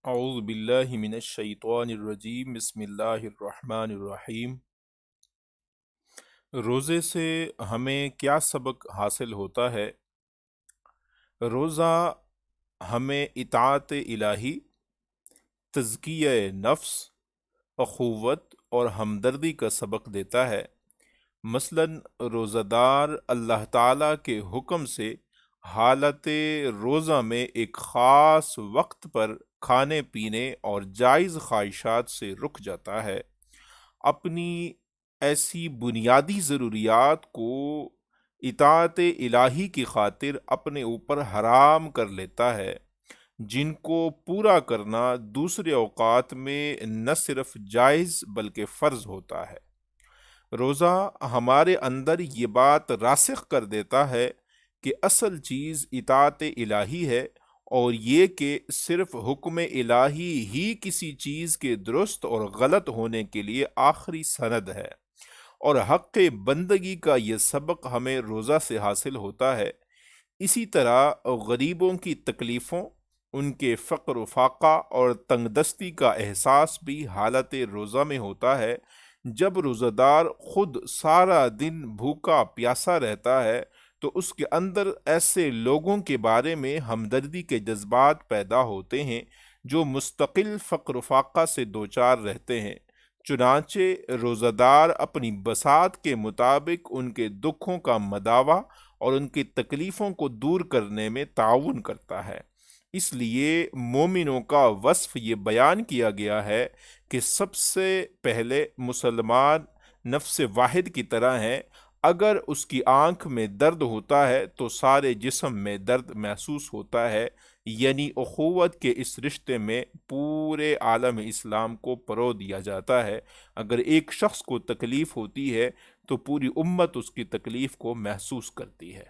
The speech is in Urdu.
اعوذ باللہ من الشیطان الرجیم بسم اللہ الرحمن الرحیم۔ روزے سے ہمیں کیا سبق حاصل ہوتا ہے؟ روزہ ہمیں اطاعت الہی، تزکیہ نفس، اخوت اور ہمدردی کا سبق دیتا ہے۔ مثلاً روزہ دار اللہ تعالیٰ کے حکم سے حالت روزہ میں ایک خاص وقت پر کھانے پینے اور جائز خواہشات سے رک جاتا ہے، اپنی ایسی بنیادی ضروریات کو اطاعت الہی کی خاطر اپنے اوپر حرام کر لیتا ہے، جن کو پورا کرنا دوسرے اوقات میں نہ صرف جائز بلکہ فرض ہوتا ہے۔ روزہ ہمارے اندر یہ بات راسخ کر دیتا ہے کہ اصل چیز اطاعت الہی ہے، اور یہ کہ صرف حکم الہی ہی کسی چیز کے درست اور غلط ہونے کے لیے آخری سند ہے، اور حق بندگی کا یہ سبق ہمیں روزہ سے حاصل ہوتا ہے۔ اسی طرح غریبوں کی تکلیفوں، ان کے فقر و فاقہ اور تنگ دستی کا احساس بھی حالت روزہ میں ہوتا ہے۔ جب روزہ دار خود سارا دن بھوکا پیاسا رہتا ہے تو اس کے اندر ایسے لوگوں کے بارے میں ہمدردی کے جذبات پیدا ہوتے ہیں جو مستقل فقر و فاقہ سے دوچار رہتے ہیں۔ چنانچہ روزہ دار اپنی بساط کے مطابق ان کے دکھوں کا مداوع اور ان کی تکلیفوں کو دور کرنے میں تعاون کرتا ہے۔ اس لیے مومنوں کا وصف یہ بیان کیا گیا ہے کہ سب سے پہلے مسلمان نفس واحد کی طرح ہے۔ اگر اس کی آنکھ میں درد ہوتا ہے تو سارے جسم میں درد محسوس ہوتا ہے، یعنی اخوت کے اس رشتے میں پورے عالم اسلام کو پرو دیا جاتا ہے۔ اگر ایک شخص کو تکلیف ہوتی ہے تو پوری امت اس کی تکلیف کو محسوس کرتی ہے۔